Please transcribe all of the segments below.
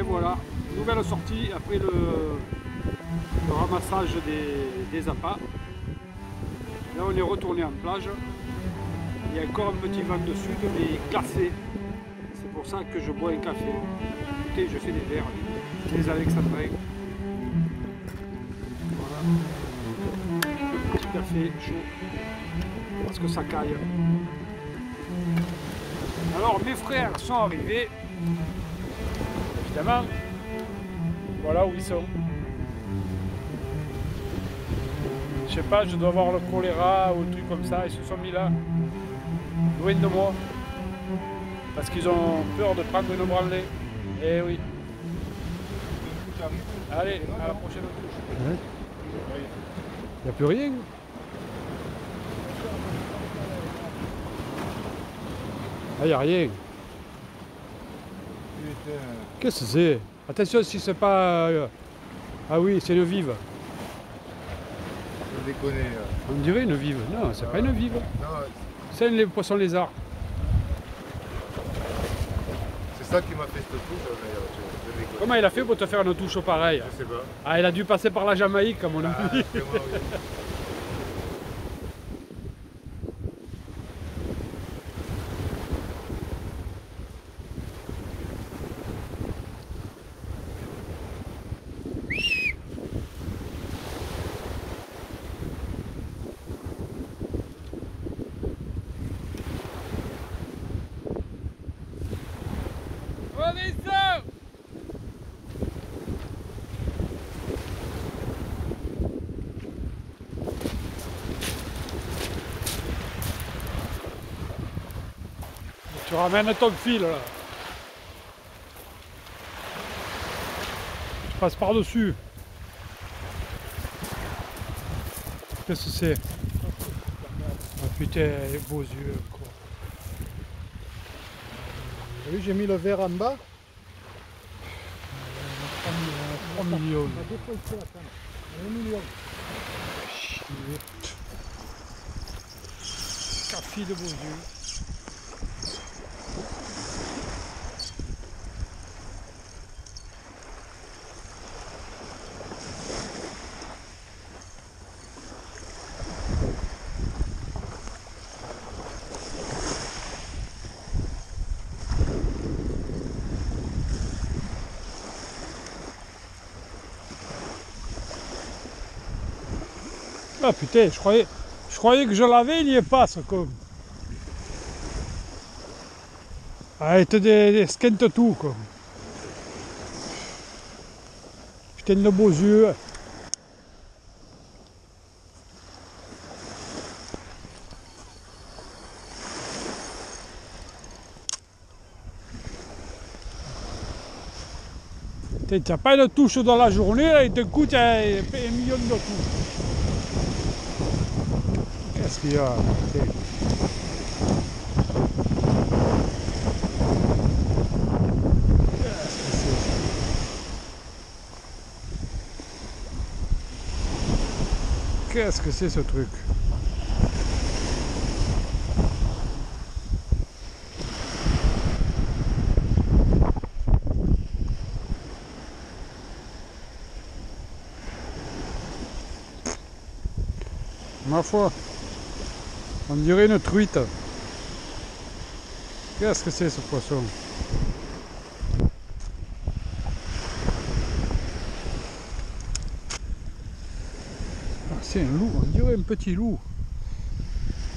Voilà, nouvelle sortie après le ramassage des appâts. Là on est retourné en plage. Il y a encore un petit vent de sud mais glacé. C'est pour ça que je bois un café. Écoutez, je fais des verres, les alexandrins. Voilà. Petit café chaud. Parce que ça caille. Alors mes frères sont arrivés. Évidemment, voilà où ils sont. Je sais pas, je dois avoir le choléra ou un truc comme ça, ils se sont mis là, loin de moi, parce qu'ils ont peur de prendre une branlée. Eh oui. Allez, à la prochaine touche. Ouais. Il n'y a plus rien. Ah, il n'y a rien. Qu'est-ce que c'est? Attention si c'est pas... Ah oui, c'est une vive. Je déconne. On dirait une vive. Non, c'est pas une vive. Non, c'est un poisson lézard. c'est ça qui m'a fait cette touche d'ailleurs. Je déconne. Comment il a fait pour te faire une touche pareille? Je sais pas. Ah, il a dû passer par la Jamaïque, comme on a dit. C'est moi, oui. Tu ramènes ton fil là. Tu passes par-dessus. Qu'est-ce que c'est? Ah putain, les beaux yeux quoi. T'as vu, j'ai mis le verre en bas. 3 millions. On a défoncé la canne. 1 million. Chier. Café de beaux yeux. Ah putain, je croyais que je l'avais, il y est pas ce con. Ah, il te skente tout quoi. Putain de beaux yeux. Putain, tu n'as pas une touche dans la journée, là, et d'un coup tu as 1 million de touches. Qu'est-ce qu'il y a? Qu'est-ce que c'est ce truc? Ma foi, on dirait une truite. Qu'est-ce que c'est ce poisson? Ah, c'est un loup, on dirait un petit loup.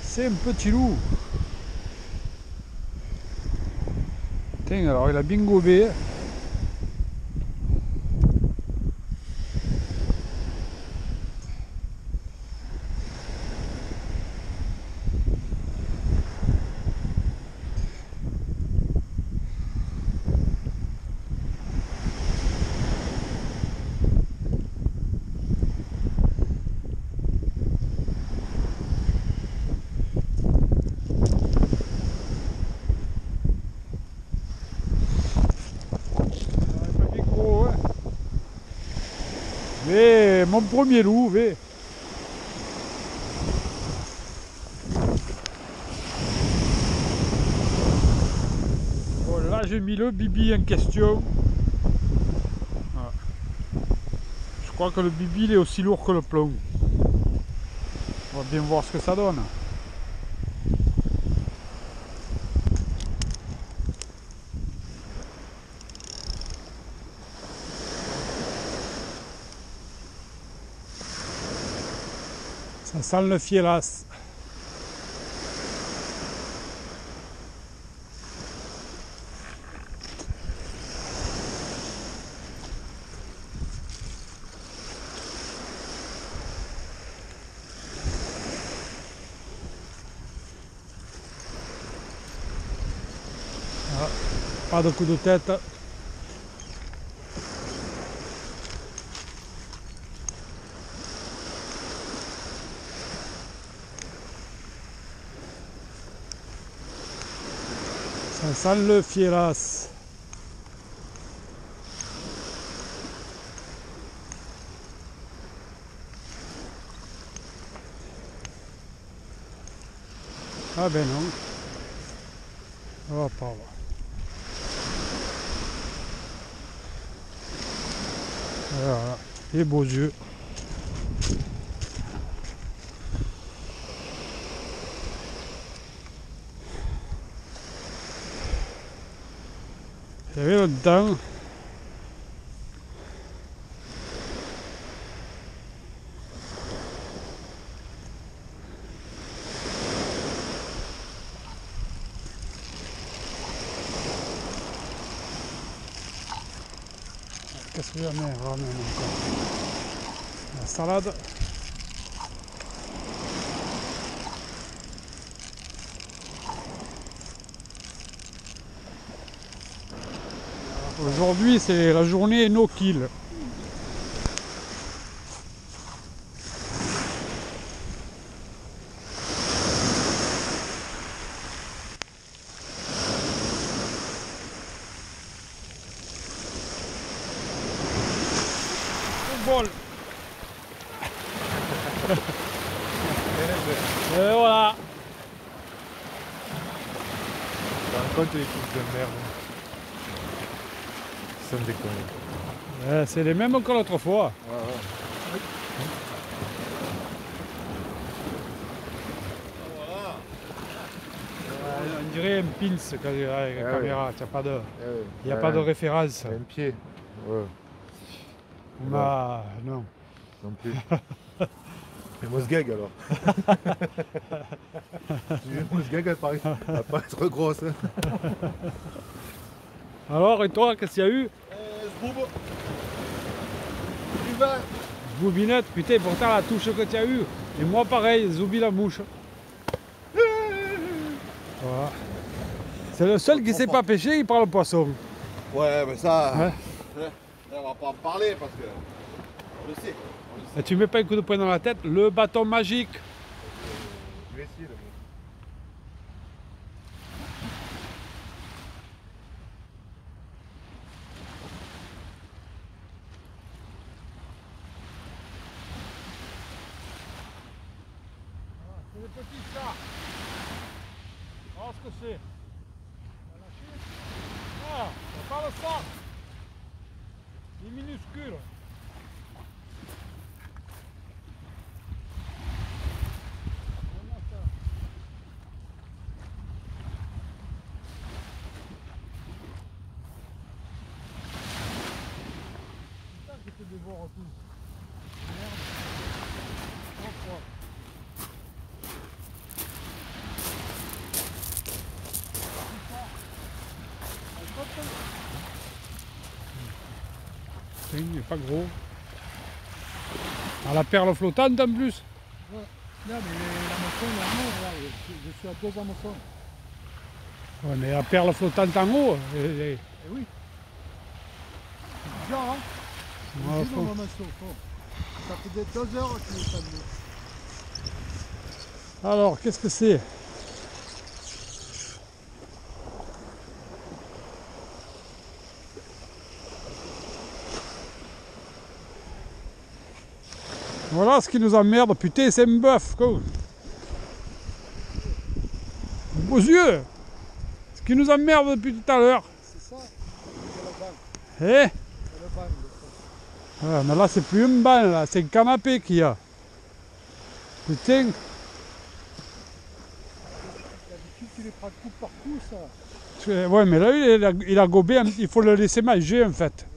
C'est un petit loup. Tiens, alors il a bien gobé. c'est mon premier loup. Mais... Bon, là j'ai mis le bibi en question. Voilà. Je crois que le bibi il est aussi lourd que le plomb. On va bien voir ce que ça donne. Ça sent le fieras. Ah, pas de coup de tête. Ça sent le fieras. Ah ben non. Oh, pauvre. Voilà, les beaux yeux. Il y avait là-dedans. Qu'est-ce que j'en ai ramène encore? La salade. Aujourd'hui c'est la journée no kill. Bol. Et voilà. Tu compte les trucs de merde. Ça me déconne. C'est les mêmes que l'autre fois. On dirait un pins quand il y a la caméra, il n'y a pas de référence. Un pied. Ouais. Non. Non plus. Et Mosgag alors. Mosgag elle paraît être grosse. Alors et toi, qu'est-ce qu'il y a eu? Zboub. Tu vas. Boubinette, putain, pourtant la touche que tu as eue. Et moi pareil, Zoubi la mouche. Voilà. C'est le seul qui ne sait pas pêcher, il parle poisson. Ouais, mais ça. Ouais. On va pas en parler parce que. On le sait. Et tu mets pas un coup de poing dans la tête, le bâton magique. Je vais essayer là. C'est des petits ça. Oh, ce que c'est. Ah, c'est pas le sac. Il est minuscule. Je te dévore tout. Merde. Oh, il n'est pas gros. Ah, la perle flottante en plus. Ouais. Là, mais l'hameçon, il est en haut, là. Je suis à 2 hameçons. Ouais, mais la perle flottante en haut. Eh oui. C'est bizarre, hein? Ouais, Dis-le, mon hameçon, fort. Ça fait des 2 heures qu'il est pas venu. Alors, qu'est-ce que c'est? Voilà ce qui nous emmerde, putain, c'est un bœuf, quoi. Beaux yeux. Ce qui nous emmerde depuis tout à l'heure. C'est ça, c'est le banc. Eh? C'est le banc. Ah, mais là, c'est plus un banc, là, c'est un canapé qu'il y a. Putain. D'habitude, tu les prends coup par coup, ça. Ouais, mais là, il a gobé, il faut le laisser manger, en fait.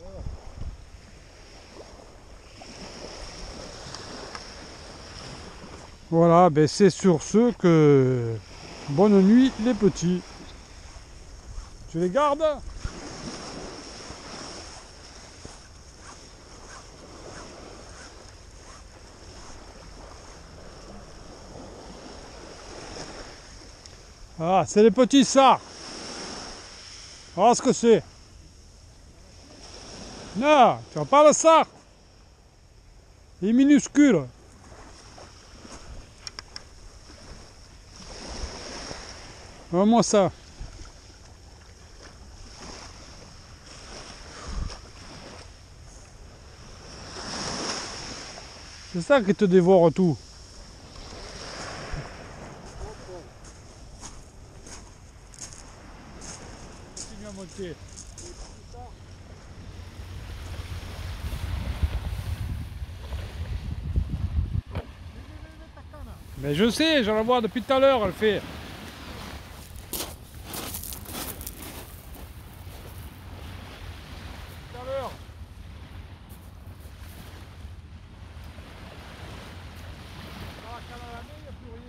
Voilà, ben c'est sur ce que... Bonne nuit, les petits. Tu les gardes? Ah, c'est les petits ça. Voilà ce que c'est. Non, tu vois pas le sar. Il est minuscule. Moi ça. C'est ça qui te dévore tout. Continue à monter. Mais je sais, j'en la vois depuis tout à l'heure, elle fait. Tout à l'heure. Dans la canne à la main, il n'y a plus rien.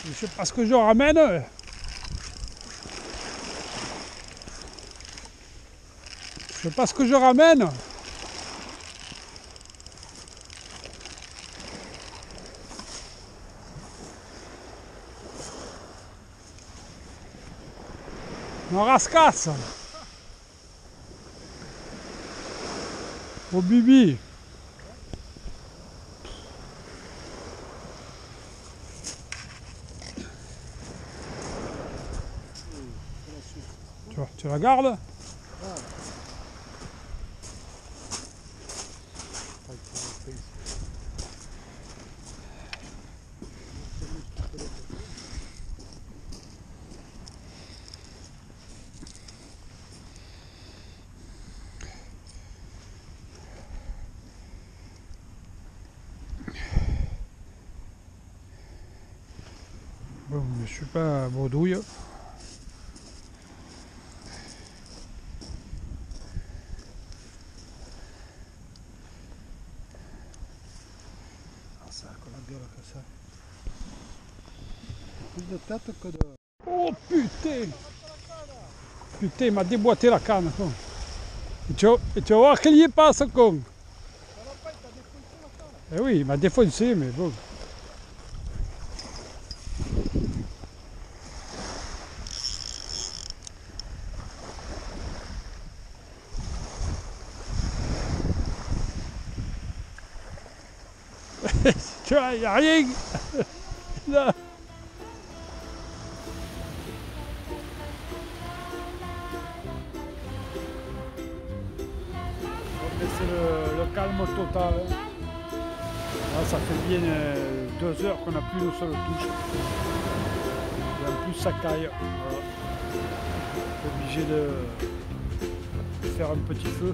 Je sais pas ce que je ramène. Je sais pas ce que je ramène. On rascasse. Au bibi. Tu la gardes? Bon, mais je suis pas baudouille. Ça a la gueule que ça. Plus de tête que de... Oh putain! Putain, il m'a déboîté la canne. Con. Et tu vas voir qu'il y est pas ce con. Eh oui, il m'a défoncé, mais bon. Tu vois, il n'y a rien. Là. C'est le calme total. Là, ça fait bien 2 heures qu'on n'a plus une seule touche. Et en plus ça caille. Voilà. Obligé de faire un petit feu.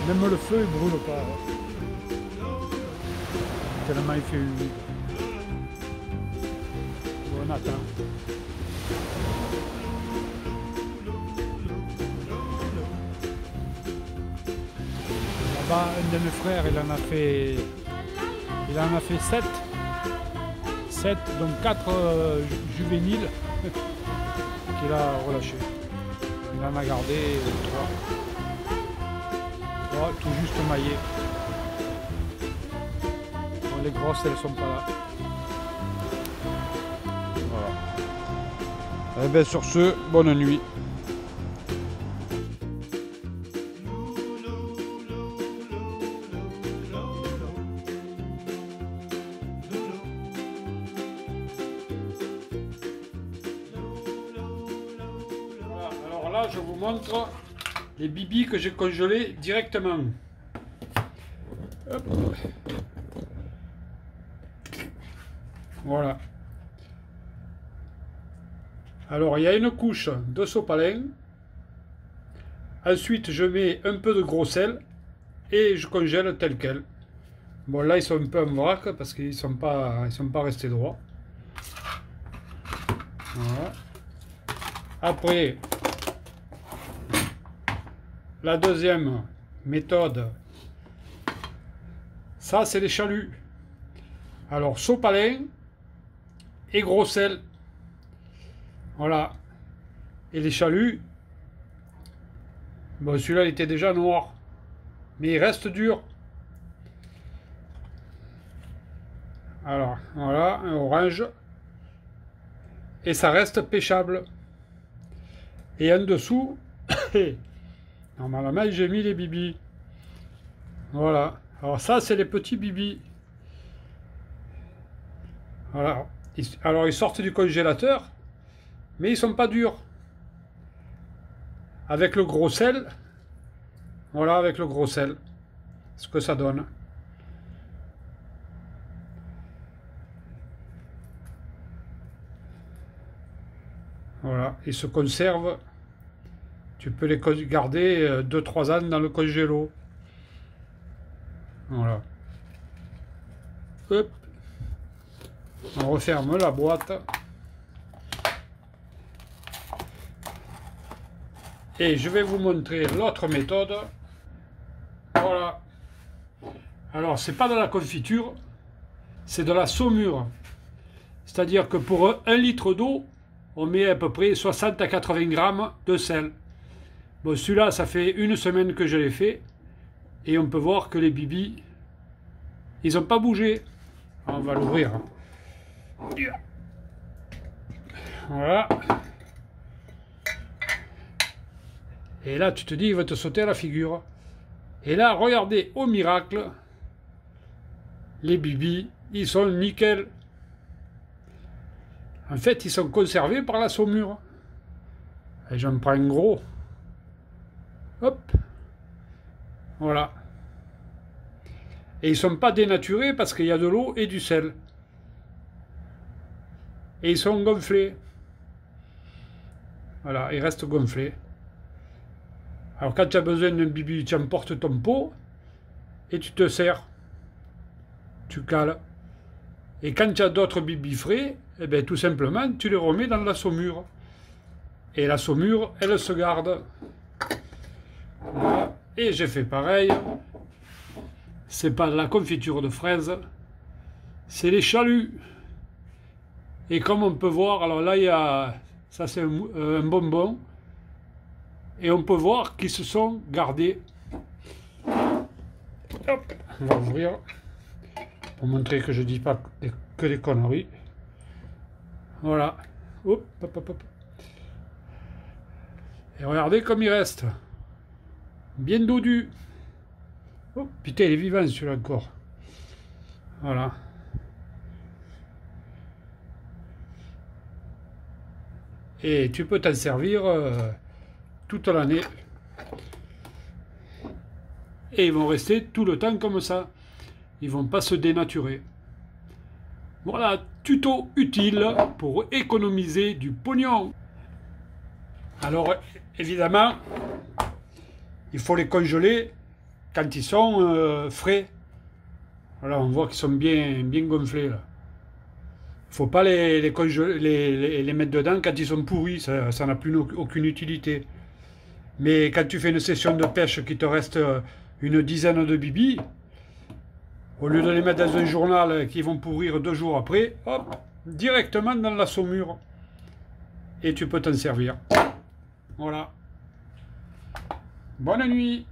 Même le feu il brûle pas. Tellement il fait humide. On attend. Là-bas, un de mes frères, il en a fait 7. 7, donc 4 juvéniles qu'il a relâchés. Il en a gardé 3. 3 tout juste maillés. Bon, les grosses, elles sont pas là. Voilà. Et bien sur ce, bonne nuit. là, je vous montre les bibis que j'ai congelés directement. Hop. Voilà. Alors, il y a une couche de sopalin. Ensuite, je mets un peu de gros sel et je congèle tel quel. Bon, là, ils sont un peu en vrac parce qu'ils sont pas restés droits. Voilà. Après, la deuxième méthode, ça, c'est les chaluts. Alors, sopalin et gros sel. Voilà. Et les chaluts, bon, celui-là, il était déjà noir. Mais il reste dur. Alors, voilà, un orange. Et ça reste pêchable. Et en dessous, normalement, j'ai mis les bibis. Voilà. Alors ça, c'est les petits bibis. Voilà. Alors, ils sortent du congélateur, mais ils sont pas durs. Avec le gros sel, voilà, avec le gros sel, ce que ça donne. Voilà, ils se conservent. Tu peux les garder 2-3 ans dans le congélo. Voilà. Hop. On referme la boîte. Et je vais vous montrer l'autre méthode. Voilà. Alors, c'est pas de la confiture, c'est de la saumure. C'est-à-dire que pour 1 litre d'eau, on met à peu près 60 à 80 grammes de sel. Bon, celui-là, ça fait 1 semaine que je l'ai fait. Et on peut voir que les bibis, ils n'ont pas bougé. On va l'ouvrir. Voilà. Et là, tu te dis, il va te sauter à la figure. Et là, regardez, au miracle, les bibis, ils sont nickel. En fait, ils sont conservés par la saumure. Et j'en prends un gros. Hop. Voilà. Et ils ne sont pas dénaturés parce qu'il y a de l'eau et du sel. Et ils sont gonflés. Voilà, ils restent gonflés. Alors quand tu as besoin d'un bibi, tu emportes ton pot et tu te sers. Tu cales. Et quand tu as d'autres bibis frais, eh bien, tout simplement, tu les remets dans la saumure. Et la saumure, elle se garde. Voilà. Et j'ai fait pareil. C'est pas de la confiture de fraises, c'est les chaluts. Et comme on peut voir, alors là, il y a, ça c'est un bonbon. Et on peut voir qu'ils se sont gardés. Hop, on va ouvrir pour montrer que je dis pas que des conneries. Voilà. Hop, hop, hop, hop. Et regardez comme il reste. Bien dodu. Oh, putain, il est vivant celui-là encore. Voilà. Et tu peux t'en servir toute l'année. Et ils vont rester tout le temps comme ça. Ils vont pas se dénaturer. Voilà, tuto utile pour économiser du pognon. Alors, évidemment, il faut les congeler quand ils sont frais. Voilà, on voit qu'ils sont bien gonflés là. Il ne faut pas les mettre dedans quand ils sont pourris, ça n'a plus aucune utilité. Mais quand tu fais une session de pêche qui te reste une dizaine de bibis, au lieu de les mettre dans un journal qui vont pourrir 2 jours après, hop, directement dans la saumure. Et tu peux t'en servir. Voilà. Bonne nuit.